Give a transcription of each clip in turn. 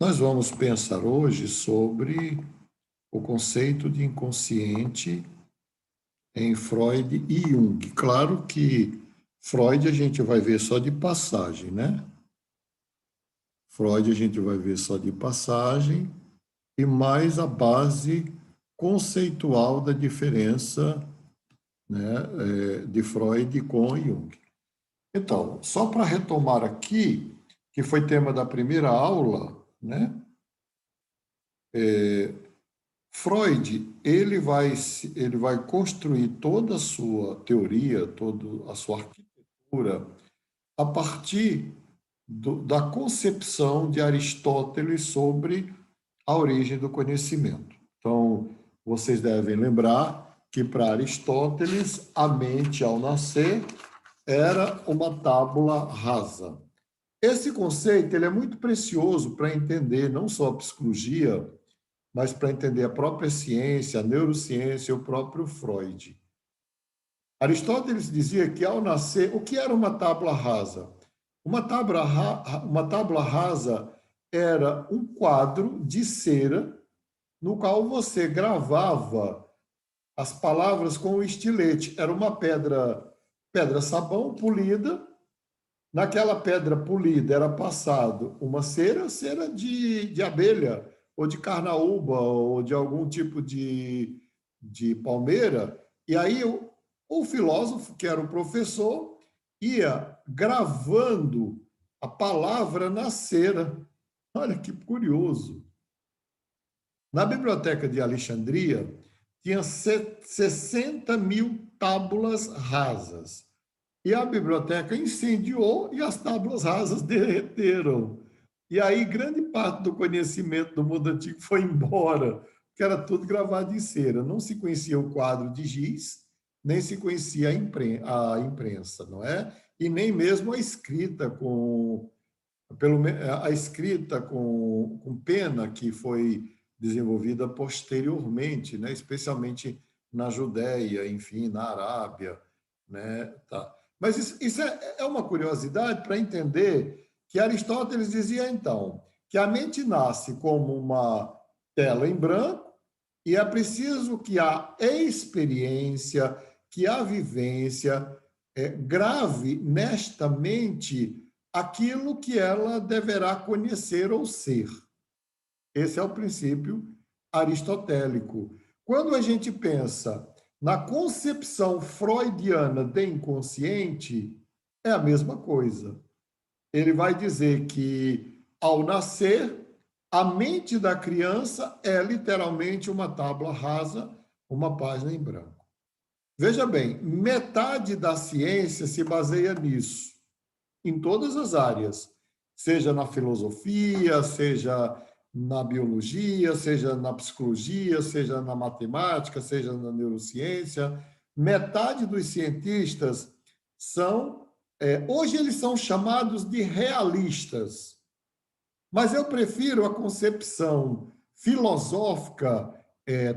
Nós vamos pensar hoje sobre o conceito de inconsciente em Freud e Jung. Claro que Freud a gente vai ver só de passagem, né? Freud a gente vai ver só de passagem e mais a base conceitual da diferença, né, de Freud com Jung. Então, só para retomar aqui, que foi tema da primeira aula, né? Freud, ele vai construir toda a sua teoria, toda a sua arquitetura a partir da concepção de Aristóteles sobre a origem do conhecimento. Então, vocês devem lembrar que para Aristóteles, a mente ao nascer era uma tábula rasa. Esse conceito ele é muito precioso para entender não só a psicologia, mas para entender a própria ciência, a neurociência, o próprio Freud. Aristóteles dizia que, ao nascer, o que era uma tábua rasa? Uma tábua rasa era um quadro de cera no qual você gravava as palavras com o estilete. Era uma pedra-sabão polida. Naquela pedra polida era passado uma cera de abelha, ou de carnaúba, ou de algum tipo de palmeira. E aí o filósofo, que era o professor, ia gravando a palavra na cera. Olha que curioso. Na biblioteca de Alexandria, tinha 60 mil tábulas rasas. E a biblioteca incendiou e as tábuas rasas derreteram. E aí grande parte do conhecimento do mundo antigo foi embora, que era tudo gravado em cera. Não se conhecia o quadro de giz, nem se conhecia a imprensa, não é? E nem mesmo a escrita com pena, que foi desenvolvida posteriormente, né? Especialmente na Judéia, enfim, na Arábia, né? Tá. Mas isso é uma curiosidade para entender que Aristóteles dizia, então, que a mente nasce como uma tela em branco e é preciso que a experiência, que a vivência grave nesta mente aquilo que ela deverá conhecer ou ser. Esse é o princípio aristotélico. Quando a gente pensa na concepção freudiana de inconsciente, é a mesma coisa. Ele vai dizer que, ao nascer, a mente da criança é literalmente uma tábua rasa, uma página em branco. Veja bem, metade da ciência se baseia nisso, em todas as áreas, seja na filosofia, seja na biologia, seja na psicologia, seja na matemática, seja na neurociência. Metade dos cientistas hoje eles são chamados de realistas, mas eu prefiro a concepção filosófica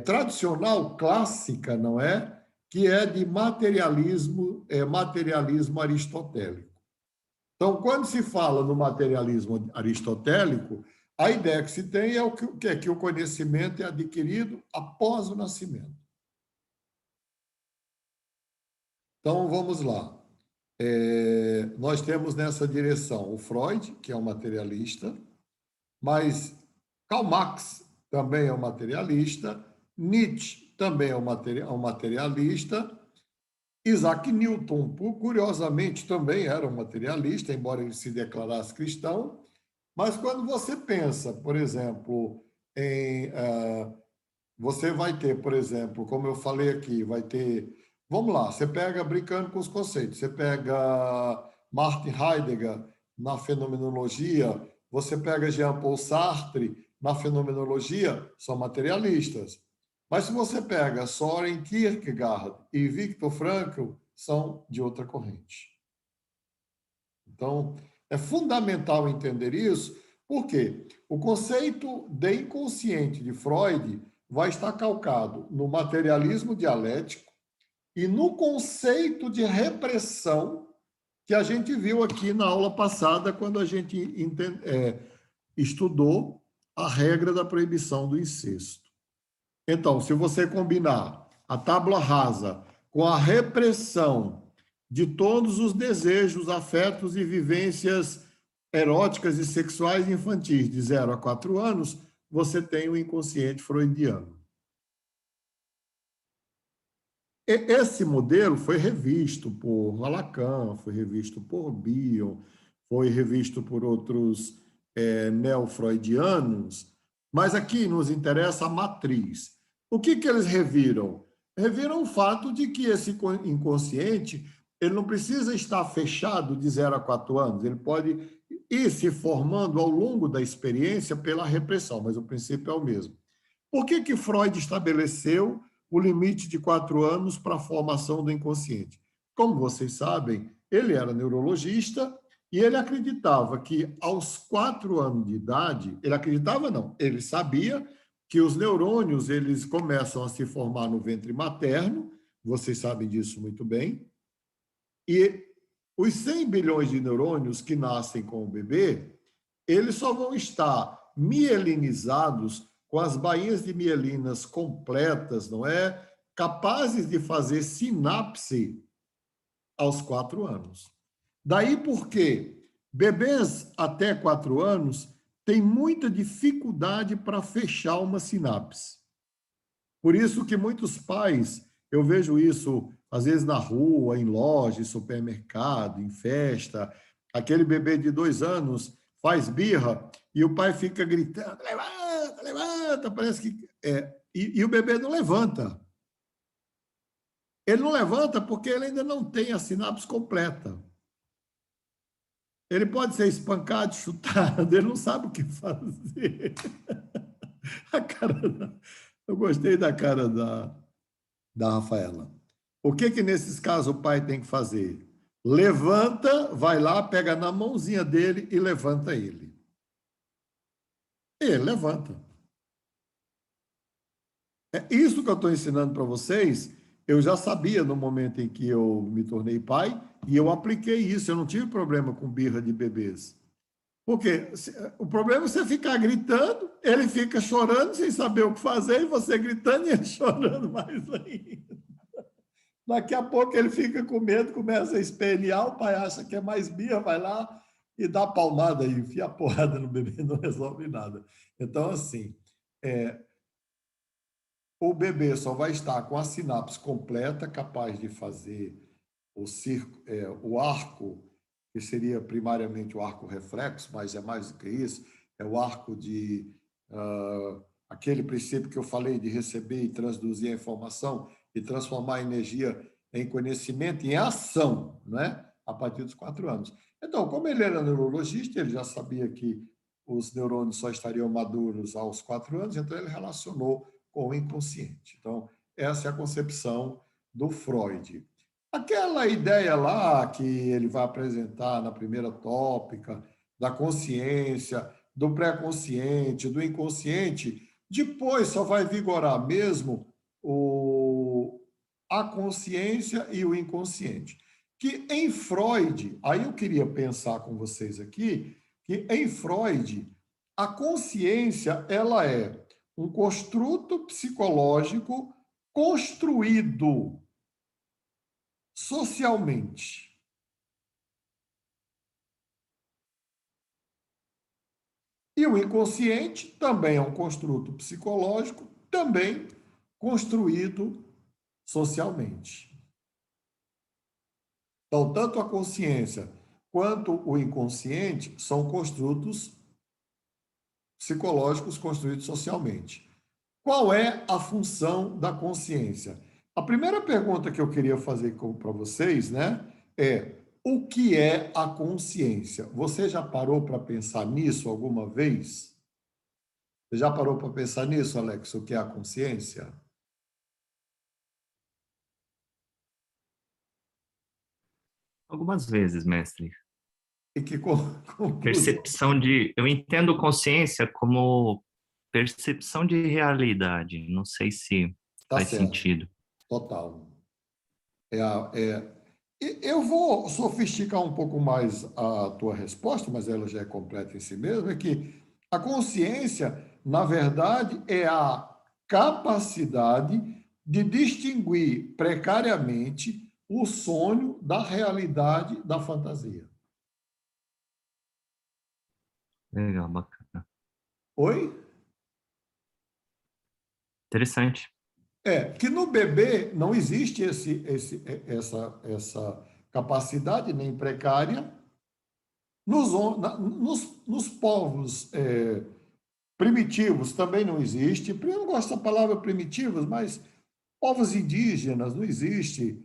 tradicional, clássica, não é? Que é de materialismo aristotélico. Então, quando se fala no materialismo aristotélico, a ideia que se tem é que o conhecimento é adquirido após o nascimento. Então, vamos lá. Nós temos nessa direção o Freud, que é um materialista, mas Karl Marx também é um materialista, Nietzsche também é um materialista, Isaac Newton, curiosamente, também era um materialista, embora ele se declarasse cristão, mas quando você pensa, por exemplo, você vai ter, por exemplo, como eu falei aqui, vai ter... Vamos lá, você pega, brincando com os conceitos, você pega Martin Heidegger na fenomenologia, você pega Jean-Paul Sartre na fenomenologia, são materialistas. Mas se você pega Soren Kierkegaard e Viktor Frankl, são de outra corrente. Então, é fundamental entender isso, porque o conceito de inconsciente de Freud vai estar calcado no materialismo dialético e no conceito de repressão que a gente viu aqui na aula passada, quando a gente estudou a regra da proibição do incesto. Então, se você combinar a tábua rasa com a repressão de todos os desejos, afetos e vivências eróticas e sexuais infantis de 0 a 4 anos, você tem o inconsciente freudiano. Esse modelo foi revisto por Lacan, foi revisto por Bion, foi revisto por outros neo-freudianos, mas aqui nos interessa a matriz. O que eles reviram? Reviram o fato de que esse inconsciente ele não precisa estar fechado de 0 a 4 anos, ele pode ir se formando ao longo da experiência pela repressão, mas o princípio é o mesmo. Por que Freud estabeleceu o limite de 4 anos para a formação do inconsciente? Como vocês sabem, ele era neurologista e ele acreditava que aos 4 anos de idade, ele acreditava não, ele sabia que os neurônios eles começam a se formar no ventre materno, vocês sabem disso muito bem, e os 100 bilhões de neurônios que nascem com o bebê, eles só vão estar mielinizados com as bainhas de mielinas completas, não é? Capazes de fazer sinapse aos 4 anos. Daí porque bebês até 4 anos têm muita dificuldade para fechar uma sinapse. Por isso que muitos pais, eu vejo isso às vezes na rua, em loja, em supermercado, em festa, aquele bebê de 2 anos faz birra e o pai fica gritando, levanta, levanta, parece que... E o bebê não levanta. Ele não levanta porque ele ainda não tem a sinapse completa. Ele pode ser espancado, chutado, ele não sabe o que fazer. A cara eu gostei da cara da Rafaela. O que nesses casos o pai tem que fazer? Levanta, vai lá, pega na mãozinha dele e levanta ele. Ele levanta. É isso que eu estou ensinando para vocês. Eu já sabia no momento em que eu me tornei pai e eu apliquei isso. Eu não tive problema com birra de bebês. Porque o problema é você ficar gritando, ele fica chorando sem saber o que fazer, e você gritando e ele chorando mais ainda. Daqui a pouco ele fica com medo, começa a espernear, o pai acha que é mais birra, vai lá e dá palmada, e enfia a porrada no bebê, não resolve nada. Então, assim, o bebê só vai estar com a sinapse completa, capaz de fazer o arco, que seria primariamente o arco reflexo, mas é mais do que isso, é o arco de aquele princípio que eu falei de receber e transduzir a informação e transformar a energia em conhecimento, em ação, né? A partir dos 4 anos. Então, como ele era neurologista, ele já sabia que os neurônios só estariam maduros aos 4 anos, então ele relacionou com o inconsciente. Então, essa é a concepção do Freud. Aquela ideia lá que ele vai apresentar na primeira tópica, da consciência, do pré-consciente, do inconsciente, depois só vai vigorar mesmo a consciência e o inconsciente. Que em Freud, aí eu queria pensar com vocês aqui, que em Freud, a consciência ela é um construto psicológico construído socialmente. E o inconsciente também é um construto psicológico, também construído socialmente. Então, tanto a consciência quanto o inconsciente são construtos psicológicos construídos socialmente. Qual é a função da consciência? A primeira pergunta que eu queria fazer para vocês, né, é o que é a consciência? Você já parou para pensar nisso alguma vez? Você já parou para pensar nisso, Alex, o que é a consciência? Algumas vezes, mestre. E que conclusão? Percepção de. Eu entendo consciência como percepção de realidade. Não sei se Tá faz certo, sentido. total. Eu vou sofisticar um pouco mais a tua resposta, mas ela já é completa em si mesma, é que a consciência na verdade, é a capacidade de distinguir precariamente o sonho da realidade da fantasia. Legal, bacana. Oi? Interessante. Que no bebê não existe essa capacidade nem precária. Nos povos primitivos também não existe. Eu não gosto da palavra primitivos, mas povos indígenas não existe.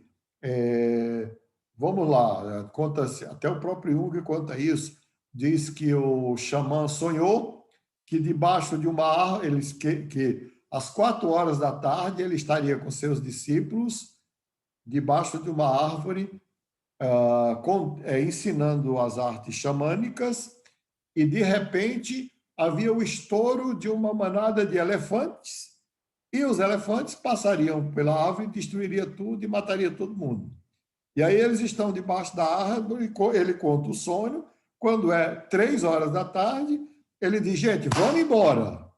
Vamos lá, conta-se, até o próprio Jung conta isso. Diz que o xamã sonhou que debaixo de uma árvore, que às 4 horas da tarde ele estaria com seus discípulos debaixo de uma árvore, ensinando as artes xamânicas, e de repente havia o estouro de uma manada de elefantes, e os elefantes passariam pela árvore, destruiria tudo e mataria todo mundo. E aí eles estão debaixo da árvore, ele conta o sonho, quando é 3 horas da tarde, ele diz, gente, vamos embora.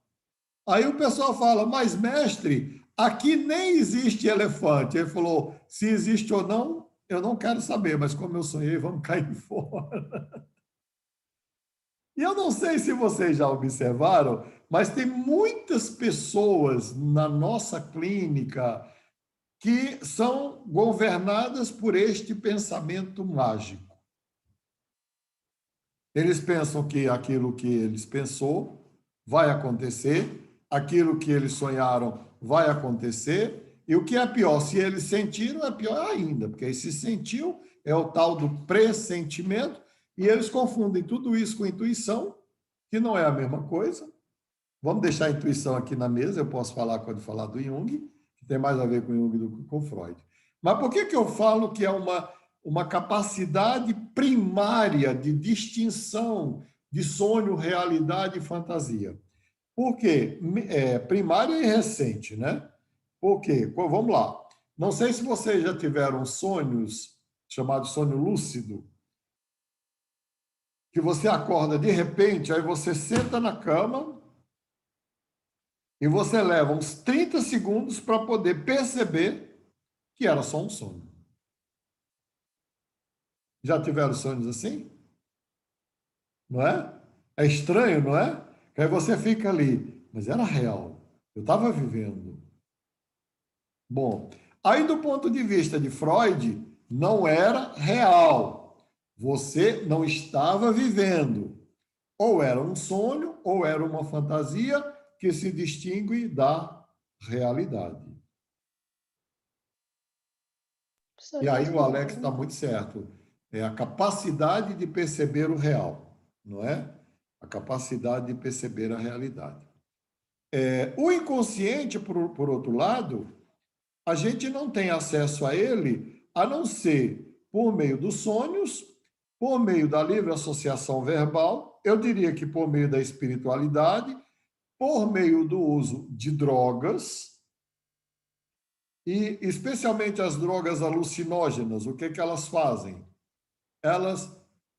Aí o pessoal fala, mas mestre, aqui nem existe elefante. Ele falou, se existe ou não, eu não quero saber, mas como eu sonhei, vamos cair fora. E eu não sei se vocês já observaram, mas tem muitas pessoas na nossa clínica que são governadas por este pensamento mágico. Eles pensam que aquilo que eles pensou vai acontecer, aquilo que eles sonharam vai acontecer, e o que é pior, se eles sentiram, é pior ainda, porque aí se sentiu, é o tal do pressentimento, e eles confundem tudo isso com intuição, que não é a mesma coisa. Vamos deixar a intuição aqui na mesa, eu posso falar quando falar do Jung, que tem mais a ver com Jung do que com Freud. Mas por que eu falo que é uma capacidade primária de distinção de sonho, realidade e fantasia? Por quê? Primária e recente, né? Por quê? Vamos lá. Não sei se vocês já tiveram sonhos, chamados sonho lúcido, que você acorda de repente, aí você senta na cama e você leva uns 30 segundos para poder perceber que era só um sonho. Já tiveram sonhos assim? Não é? É estranho, não é? Que aí você fica ali, mas era real. Eu estava vivendo. Bom, aí do ponto de vista de Freud, não era real. Você não estava vivendo. Ou era um sonho, ou era uma fantasia que se distingue da realidade. E aí o Alex está muito certo. É a capacidade de perceber o real, não é? A capacidade de perceber a realidade. O inconsciente, por outro lado, a gente não tem acesso a ele a não ser por meio dos sonhos, por meio da livre associação verbal, eu diria que por meio da espiritualidade, por meio do uso de drogas, e especialmente as drogas alucinógenas, o que elas fazem? Elas,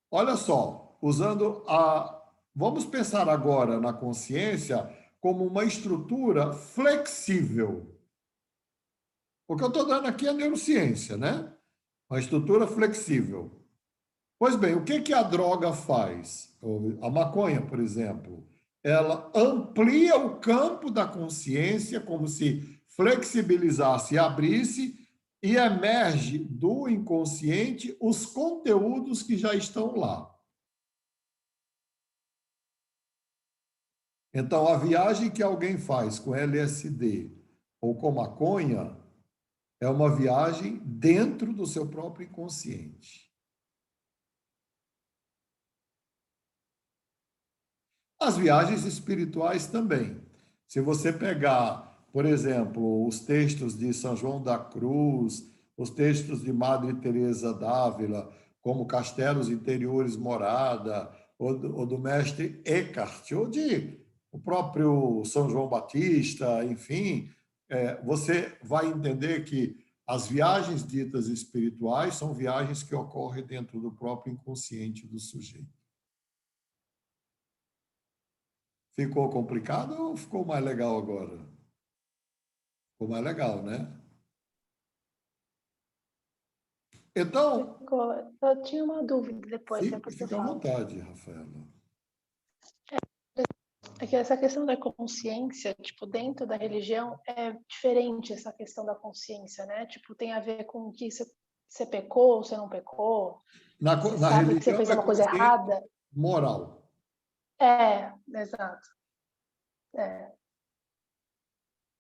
olha só, usando a. Vamos pensar agora na consciência como uma estrutura flexível. O que eu estou dando aqui é neurociência, né? Uma estrutura flexível. Pois bem, o que a droga faz? A maconha, por exemplo, ela amplia o campo da consciência, como se flexibilizasse e abrisse, e emerge do inconsciente os conteúdos que já estão lá. Então, a viagem que alguém faz com LSD ou com maconha é uma viagem dentro do seu próprio inconsciente. As viagens espirituais também. Se você pegar, por exemplo, os textos de São João da Cruz, os textos de Madre Teresa d'Ávila, como Castelos Interiores Morada, ou do mestre Eckhart, ou de o próprio São João Batista, enfim, você vai entender que as viagens ditas espirituais são viagens que ocorrem dentro do próprio inconsciente do sujeito. Ficou complicado ou ficou mais legal agora? Ficou mais legal, né? Então, Eu tinha uma dúvida depois você fica à fala. vontade, Rafaela. É que essa questão da consciência, tipo, dentro da religião é diferente essa questão da consciência, né? Tipo, tem a ver com que você pecou, você não pecou, você Na sabe que você religião fez é uma coisa consciência errada. moral. Exato.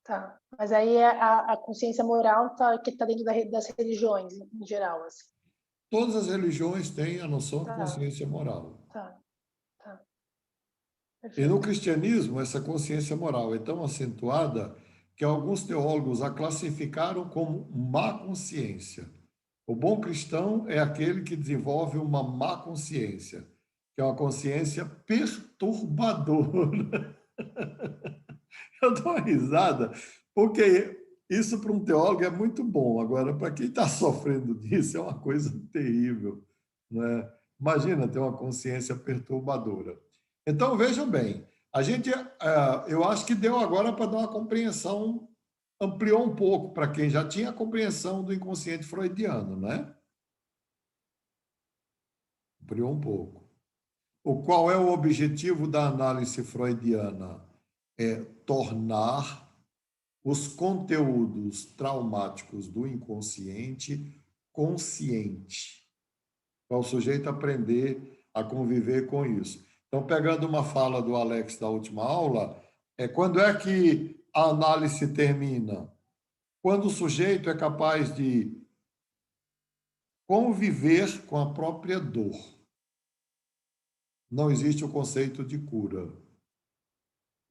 Tá. Mas aí a consciência moral que está dentro das religiões, em geral, assim. Todas as religiões têm a noção de Tá, consciência moral. tá, tá. E no Perfeito. cristianismo, essa consciência moral é tão acentuada que alguns teólogos a classificaram como má consciência. O bom cristão é aquele que desenvolve uma má consciência, que é uma consciência perturbadora. Eu dou uma risada, porque isso para um teólogo é muito bom. Agora, para quem está sofrendo disso, é uma coisa terrível, né? Imagina ter uma consciência perturbadora. Então, vejam bem, eu acho que deu agora para dar uma compreensão, ampliou um pouco para quem já tinha a compreensão do inconsciente freudiano, né? Ampliou um pouco. Qual é o objetivo da análise freudiana? É tornar os conteúdos traumáticos do inconsciente consciente, para o sujeito aprender a conviver com isso. Então, pegando uma fala do Alex da última aula, quando é que a análise termina? Quando o sujeito é capaz de conviver com a própria dor. Não existe o conceito de cura.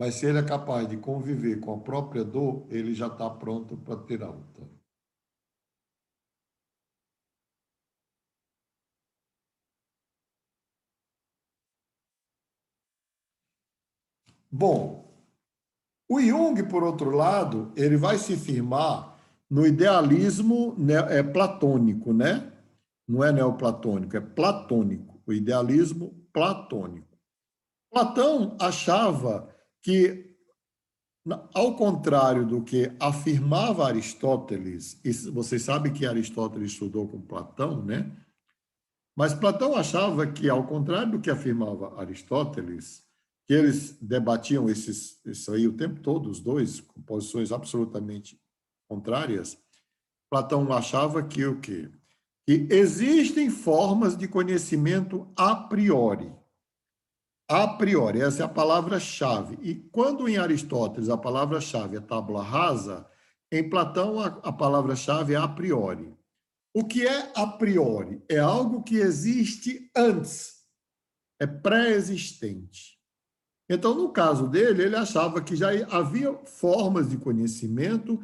Mas se ele é capaz de conviver com a própria dor, ele já está pronto para ter alta. Bom, o Jung, por outro lado, ele vai se firmar no idealismo platônico, né? Não é neoplatônico, é platônico, o idealismo platônico. Platão achava que, ao contrário do que afirmava Aristóteles, e vocês sabem que Aristóteles estudou com Platão, né? Mas Platão achava que, ao contrário do que afirmava Aristóteles, que eles debatiam isso aí o tempo todo, os dois, com posições absolutamente contrárias, Platão achava que o quê? Que existem formas de conhecimento a priori. A priori, essa é a palavra-chave. E quando em Aristóteles a palavra-chave é tábula rasa, em Platão a palavra-chave é a priori. O que é a priori? É algo que existe antes, é pré-existente. Então, no caso dele, ele achava que já havia formas de conhecimento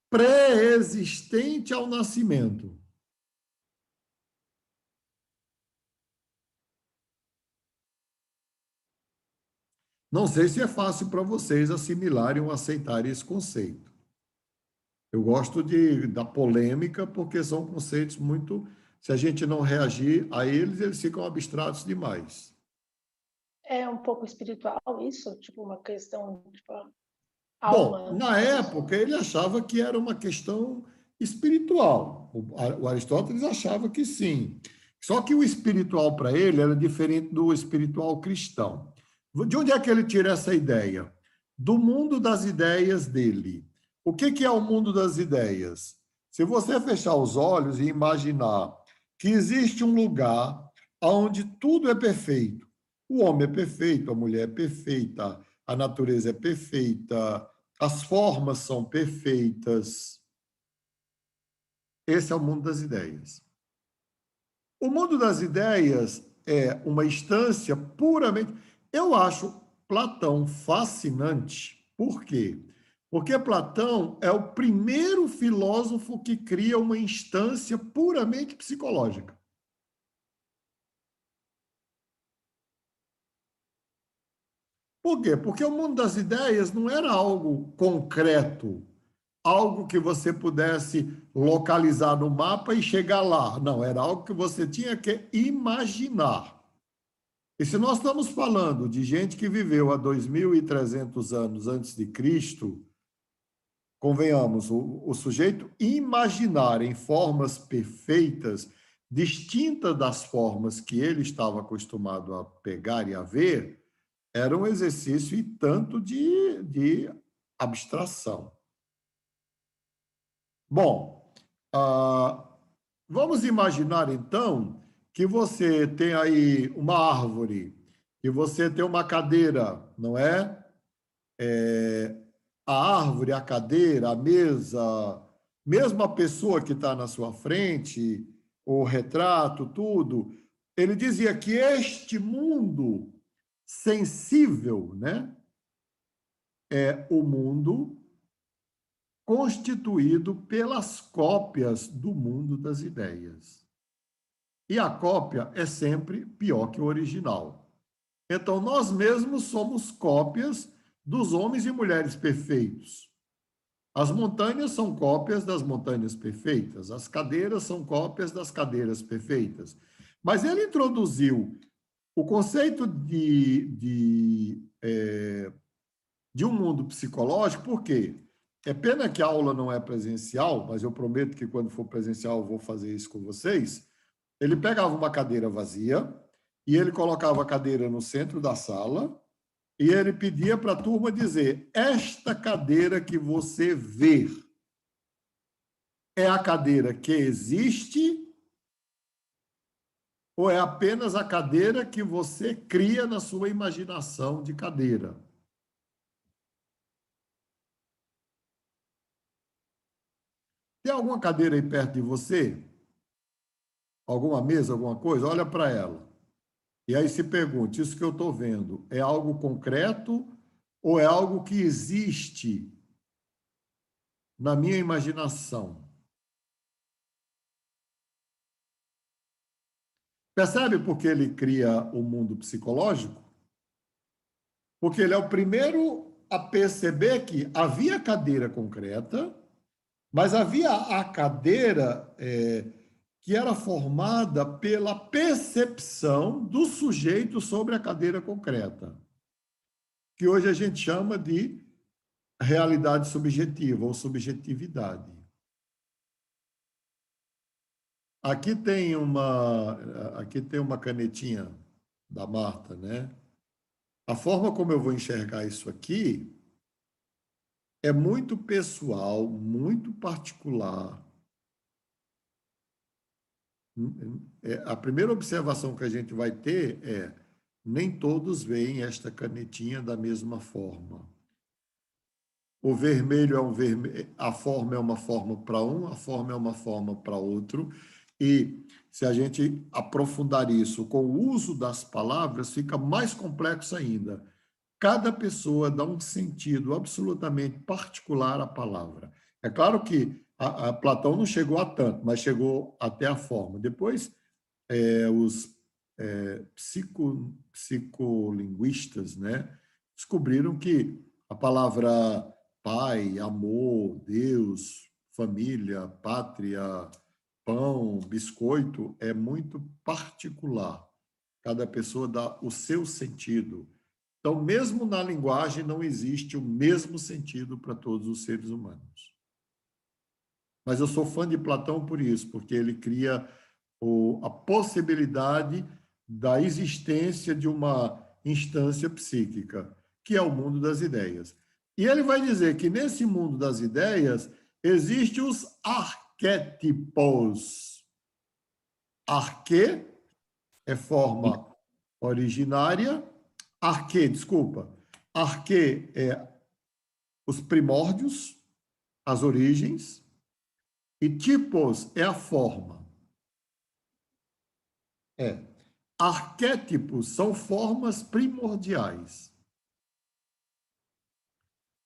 pré-existente ao nascimento. Não sei se é fácil para vocês assimilarem ou aceitarem esse conceito. Eu gosto da polêmica porque são conceitos muito... Se a gente não reagir a eles, eles ficam abstratos demais. É um pouco espiritual isso? Tipo, uma questão, tipo, Bom, alma na da época pessoa? ele achava que era uma questão espiritual. O Aristóteles achava que sim. Só que o espiritual para ele era diferente do espiritual cristão. De onde é que ele tira essa ideia? Do mundo das ideias dele. O que é o mundo das ideias? Se você fechar os olhos e imaginar que existe um lugar onde tudo é perfeito, o homem é perfeito, a mulher é perfeita, a natureza é perfeita, as formas são perfeitas. Esse é o mundo das ideias. O mundo das ideias é uma instância puramente. Eu acho Platão fascinante. Por quê? Porque Platão é o primeiro filósofo que cria uma instância puramente psicológica. Por quê? Porque o mundo das ideias não era algo concreto, algo que você pudesse localizar no mapa e chegar lá. Não, era algo que você tinha que imaginar. E se nós estamos falando de gente que viveu há 2.300 anos antes de Cristo, convenhamos, o sujeito imaginar em formas perfeitas, distintas das formas que ele estava acostumado a pegar e a ver, era um exercício e tanto de abstração. Bom, vamos imaginar, então, que você tem aí uma árvore, que você tem uma cadeira, não é? A árvore, a cadeira, a mesa, mesmo a pessoa que está na sua frente, o retrato, tudo. Ele dizia que este mundo sensível, né, é o mundo constituído pelas cópias do mundo das ideias. E a cópia é sempre pior que o original. Então, nós mesmos somos cópias dos homens e mulheres perfeitos. As montanhas são cópias das montanhas perfeitas, as cadeiras são cópias das cadeiras perfeitas. Mas ele introduziu o conceito de um mundo psicológico, por quê? É pena que a aula não é presencial, mas eu prometo que quando for presencial eu vou fazer isso com vocês. Ele pegava uma cadeira vazia e ele colocava a cadeira no centro da sala e ele pedia para a turma dizer: esta cadeira que você vê é a cadeira que existe ou é apenas a cadeira que você cria na sua imaginação de cadeira? Tem alguma cadeira aí perto de você? Alguma mesa, alguma coisa? Olha para ela. E aí se pergunte: isso que eu estou vendo é algo concreto ou é algo que existe na minha imaginação? Percebe por que ele cria o mundo psicológico? Porque ele é o primeiro a perceber que havia cadeira concreta, mas havia a cadeira que era formada pela percepção do sujeito sobre a cadeira concreta, que hoje a gente chama de realidade subjetiva ou subjetividade. Aqui tem uma canetinha da Marta, né? A forma como eu vou enxergar isso aqui é muito pessoal, muito particular. A primeira observação que a gente vai ter é: nem todos veem esta canetinha da mesma forma. O vermelho é um vermelho, a forma é uma forma para um, a forma é uma forma para outro. E se a gente aprofundar isso com o uso das palavras, fica mais complexo ainda. Cada pessoa dá um sentido absolutamente particular à palavra. É claro que a Platão não chegou a tanto, mas chegou até a forma. Depois, os psicolinguistas, né, descobriram que a palavra pai, amor, Deus, família, pátria, pão, biscoito é muito particular. Cada pessoa dá o seu sentido. Então, mesmo na linguagem, não existe o mesmo sentido para todos os seres humanos. Mas eu sou fã de Platão por isso, porque ele cria a possibilidade da existência de uma instância psíquica, que é o mundo das ideias. E ele vai dizer que nesse mundo das ideias existem os arquétipos. Arquê é forma originária. Arquê é os primórdios, as origens, e tipos é a forma. Arquétipos são formas primordiais.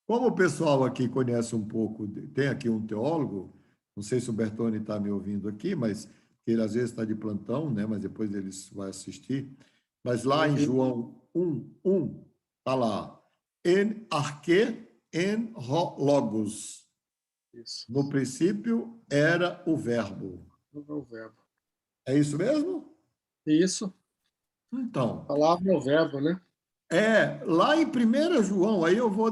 Como o pessoal aqui conhece um pouco, tem aqui um teólogo, não sei se o Bertone está me ouvindo aqui, mas ele às vezes está de plantão, né? Mas depois ele vai assistir. Mas lá em João 1:1, está lá, en arquê, en logos. Isso. No princípio era o verbo. O verbo. É isso mesmo? Isso. Então, Palavra é o verbo, né? lá em 1 João, aí eu vou